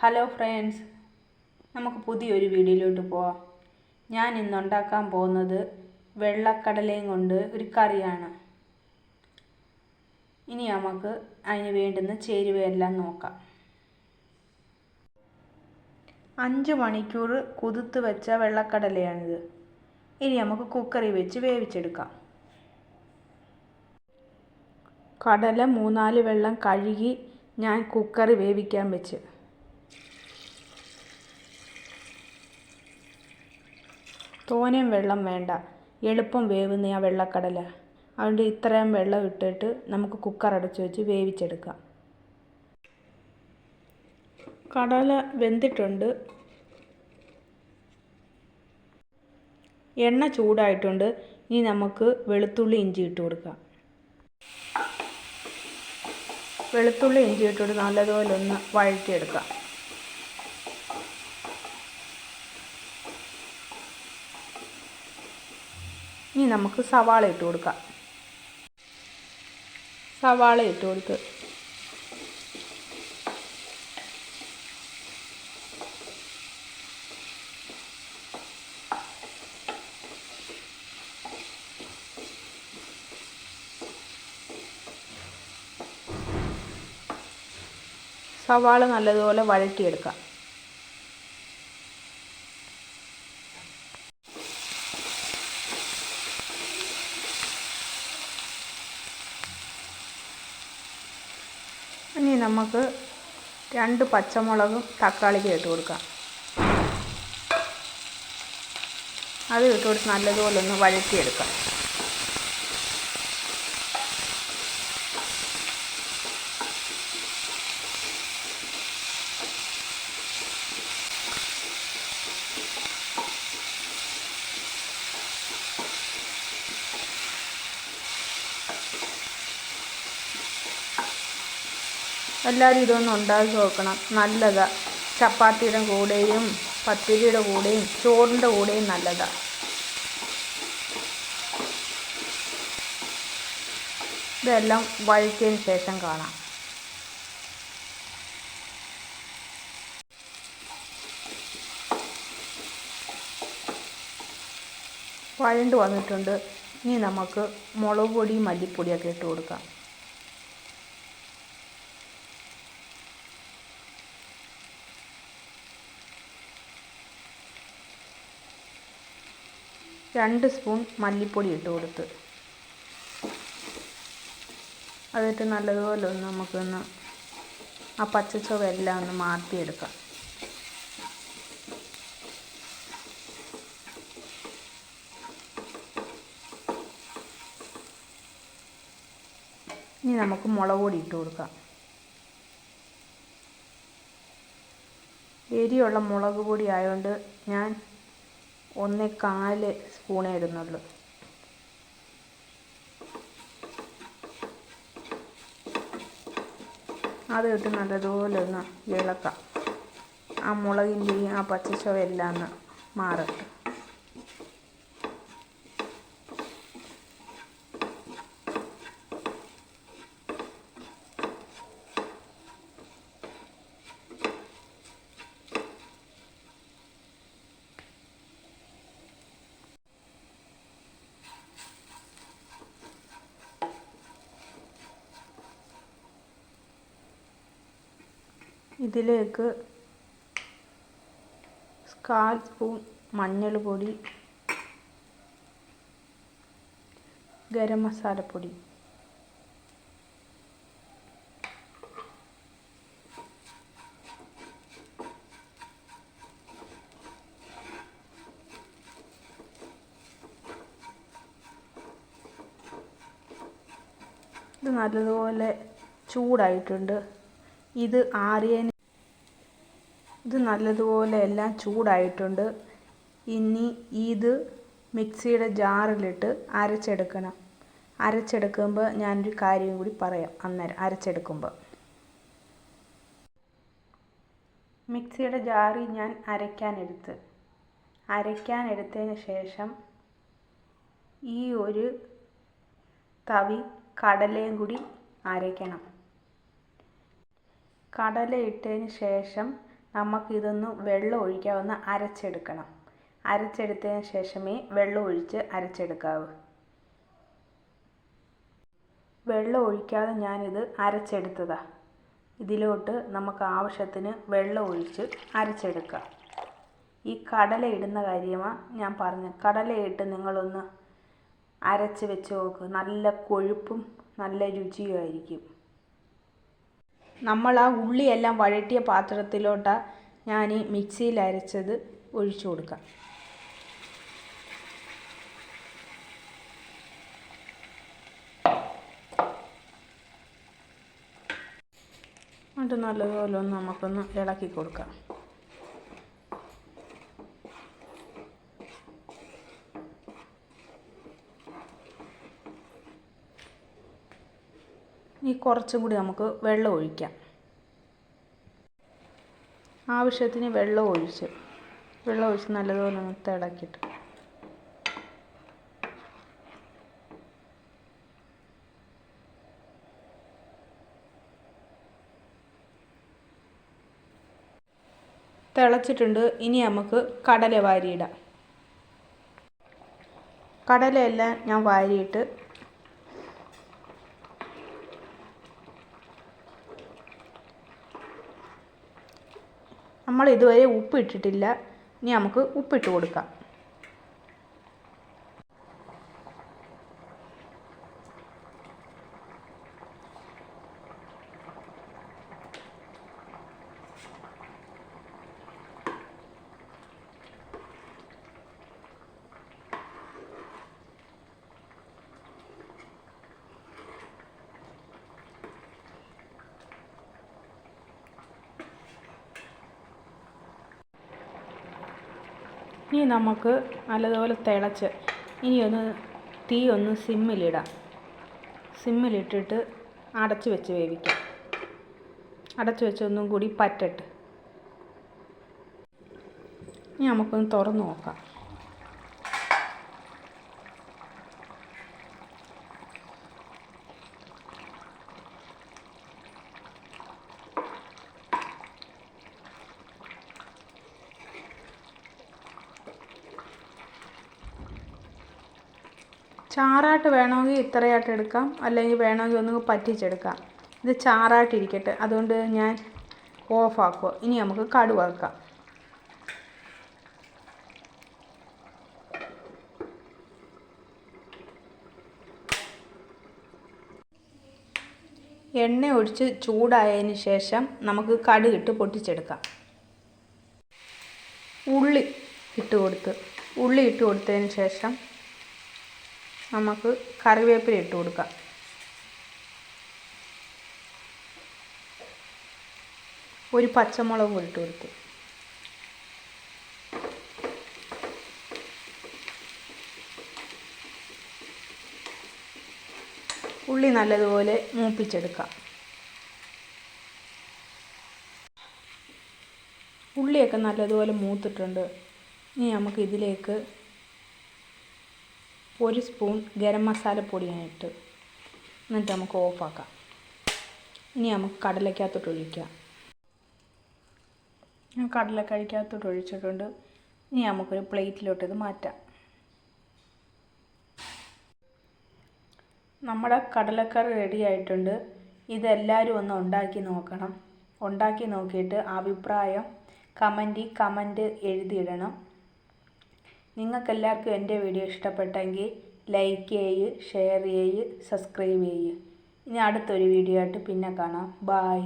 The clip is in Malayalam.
ഹലോ ഫ്രണ്ട്സ്, നമുക്ക് പുതിയൊരു വീഡിയോയിലോട്ട് പോവാം. ഞാൻ ഇന്ന് ഉണ്ടാക്കാൻ പോകുന്നത് വെള്ളക്കടലയും കൊണ്ട് ഒരു കറിയാണ്. ഇനി നമുക്ക് അതിന് വേണ്ടുന്ന ചേരുവയെല്ലാം നോക്കാം. 5 മണിക്കൂർ കുതിർത്ത് വെച്ച വെള്ളക്കടലയാണിത്. ഇനി നമുക്ക് കുക്കറിൽ വെച്ച് വേവിച്ചെടുക്കാം. കടല 3-4 വെള്ളം കഴുകി ഞാൻ കുക്കറിൽ വേവിക്കാൻ വെച്ച്. തോനെയും വെള്ളം വേണ്ട, എളുപ്പം വേവുന്ന ആ വെള്ളക്കടല. അതുകൊണ്ട് ഇത്രയും വെള്ളം ഇട്ടിട്ട് നമുക്ക് കുക്കർ അടച്ച് വെച്ച് വേവിച്ചെടുക്കാം. കടല വെന്തിട്ടുണ്ട്. എണ്ണ ചൂടായിട്ടുണ്ട്. ഇനി നമുക്ക് വെളുത്തുള്ളി ഇഞ്ചി ഇട്ട് കൊടുക്കാം. വെളുത്തുള്ളി ഇഞ്ചി ഇട്ടിട്ട് നല്ലതുപോലെ ഒന്ന് വഴറ്റിയെടുക്കാം. ഇനി നമുക്ക് സവാള ഇട്ട് കൊടുക്കാം. സവാള ഇട്ട് കൊടുത്ത് സവാള നല്ലതുപോലെ വഴറ്റിയെടുക്കാം. ഇനി നമുക്ക് 2 പച്ചമുളകും തക്കാളിക്കും ഇട്ട് കൊടുക്കാം. അത് ഇട്ട് കൊടുത്ത് നല്ലതുപോലെ ഒന്ന് വഴറ്റിയെടുക്കാം. എല്ലാവരും ഇതൊന്ന് ഉണ്ടാക്കി നോക്കണം. നല്ലതാണ്. ചപ്പാത്തിയുടെ കൂടെയും പത്തിരിയുടെ കൂടെയും ചോറിൻ്റെ കൂടെയും നല്ലതാണ്. ഇതെല്ലാം വഴറ്റിയതിന് ശേഷം കാണാം. വഴണ്ട് വന്നിട്ടുണ്ട്. ഇനി നമുക്ക് മുളക് പൊടി മല്ലിപ്പൊടിയൊക്കെ ഇട്ട് കൊടുക്കാം. രണ്ട് സ്പൂൺ മല്ലിപ്പൊടി ഇട്ട് കൊടുത്ത് അതിട്ട് നല്ലതുപോലെ ഒന്ന് നമുക്കൊന്ന് ആ പച്ചച്ചുവയെല്ലാം ഒന്ന് മാറ്റിയെടുക്കാം. ഇനി നമുക്ക് മുളക് പൊടി ഇട്ട് കൊടുക്കാം. എരിയുള്ള മുളക് പൊടി ആയതുകൊണ്ട് ഞാൻ 1/4 സ്പൂണേ ഇടുന്നുള്ളൂ. അത് ഇട്ട് നല്ലതുപോലെ ഒന്ന് ഇളക്കാം. ആ മുളകിൻ്റെയും ആ പച്ചച്ചുവയെല്ലാം ഒന്ന് മാറട്ടെ. ഇതിലേക്ക് 1/4 സ്പൂൺ മഞ്ഞൾപ്പൊടി, ഗരം മസാലപ്പൊടി, ഇത് നല്ലതുപോലെ ചൂടായിട്ടുണ്ട്. ഇത് നല്ലതുപോലെ എല്ലാം ചൂടായിട്ടുണ്ട്. ഇനി ഇത് മിക്സിയുടെ ജാറിലിട്ട് അരച്ചെടുക്കണം. അരച്ചെടുക്കുമ്പോൾ ഞാനൊരു കാര്യം കൂടി പറയാം. അന്നേരം അരച്ചെടുക്കുമ്പോൾ മിക്സിയുടെ ജാറിൽ ഞാൻ അരയ്ക്കാനെടുത്തതിന് ശേഷം ഈ ഒരു തവി കടലയും കൂടി അരയ്ക്കണം. കടല ഇട്ടതിന് ശേഷം നമുക്കിതൊന്ന് വെള്ളം ഒഴിക്കാതെ ഒന്ന് അരച്ചെടുക്കണം. അരച്ചെടുത്തതിന് ശേഷമേ വെള്ളം ഒഴിച്ച് അരച്ചെടുക്കാവൂ. വെള്ളം ഒഴിക്കാതെ ഞാനിത് അരച്ചെടുത്തതാണ്. ഇതിലോട്ട് നമുക്ക് ആവശ്യത്തിന് വെള്ളം ഒഴിച്ച് അരച്ചെടുക്കാം. ഈ കടല ഇടുന്ന കാര്യമാണ് ഞാൻ പറഞ്ഞത്. കടലയിട്ട് നിങ്ങളൊന്ന് അരച്ച് വെച്ച് നോക്ക്. നല്ല കൊഴുപ്പും നല്ല രുചിയുമായിരിക്കും. നമ്മൾ ആ ഉള്ളിയെല്ലാം വഴറ്റിയ പാത്രത്തിലോട്ടാണ് ഞാൻ ഈ മിക്സിയിൽ അരച്ചത് ഒഴിച്ചു കൊടുക്കാം. എന്നിട്ട് നല്ലതുപോലെ ഒന്ന് നമുക്കൊന്ന് ഇളക്കി കൊടുക്കാം. ഇനി കുറച്ചും കൂടി നമുക്ക് വെള്ളം ഒഴിക്കാം. ആവശ്യത്തിന് വെള്ളം ഒഴിച്ച് നല്ലതുപോലെ ഒന്ന് ഇളക്കിയിട്ട് തിളച്ചിട്ടുണ്ട്. ഇനി നമുക്ക് കടല വാരിയിടാം. കടലയെല്ലാം ഞാൻ വാരിയിട്ട് നമ്മൾ ഇതുവരെ ഉപ്പ് ഇട്ടിട്ടില്ല. ഇനി നമുക്ക് ഉപ്പിട്ട് കൊടുക്കാം. ഇനി നമുക്ക് നല്ലതുപോലെ തിളച്ച് ഇനി തീ ഒന്ന് സിമ്മിലിടാം. സിമ്മിലിട്ടിട്ട് അടച്ച് വെച്ച് വേവിക്കാം. അടച്ച് വെച്ച് ഒന്നും കൂടി പറ്റട്ട്. ഇനി നമുക്കൊന്ന് തുറന്ന് നോക്കാം. ചാറായിട്ട് വേണമെങ്കിൽ ഇത്രയായിട്ട് എടുക്കാം, അല്ലെങ്കിൽ വേണമെങ്കിൽ ഒന്ന് പറ്റിച്ചെടുക്കാം. ഇത് ചാറായിട്ടിരിക്കട്ടെ, അതുകൊണ്ട് ഞാൻ ഓഫാക്കുക. ഇനി നമുക്ക് കടുക് വറുക്കാം. എണ്ണ ഒഴിച്ച് ചൂടായതിന് ശേഷം നമുക്ക് കടുക് ഇട്ട് പൊട്ടിച്ചെടുക്കാം. ഉള്ളി ഇട്ട് കൊടുത്തതിന് ശേഷം നമുക്ക് കറിവേപ്പില ഇട്ട് കൊടുക്കാം. ഒരു പച്ചമുളക് ഇട്ട് കൊടുത്തു. ഉള്ളി നല്ലതുപോലെ മൂപ്പിച്ചെടുക്കാം. ഉള്ളിയൊക്കെ നല്ലതുപോലെ മൂത്തിട്ടുണ്ട്. ഇനി നമുക്ക് ഇതിലേക്ക് 1 സ്പൂൺ ഗരം മസാലപ്പൊടി ഇട്ട് എന്നിട്ട് നമുക്ക് ഓഫാക്കാം. ഇനി നമുക്ക് കടലക്കകത്തോട്ട് ഒഴിക്കാം. ഞാൻ കടലക്കകത്തോട്ട് ഒഴിച്ചിട്ടുണ്ട്. ഇനി നമുക്കൊരു പ്ലേറ്റിലോട്ട് ഇത് മാറ്റാം. നമ്മുടെ കടലക്കറി റെഡി ആയിട്ടുണ്ട്. ഇതെല്ലാവരും ഒന്ന് ഉണ്ടാക്കി നോക്കണം. ഉണ്ടാക്കി നോക്കിയിട്ട് അഭിപ്രായം കമൻറ്റ് എഴുതിയിടണം. നിങ്ങൾക്കെല്ലാവർക്കും എൻ്റെ വീഡിയോ ഇഷ്ടപ്പെട്ടെങ്കിൽ ലൈക്ക് ചെയ്യ്, ഷെയർ ചെയ്യ്, സബ്സ്ക്രൈബ് ചെയ്യ്. ഇനി അടുത്തൊരു വീഡിയോ ആയിട്ട് പിന്നെ കാണാം. ബായ്.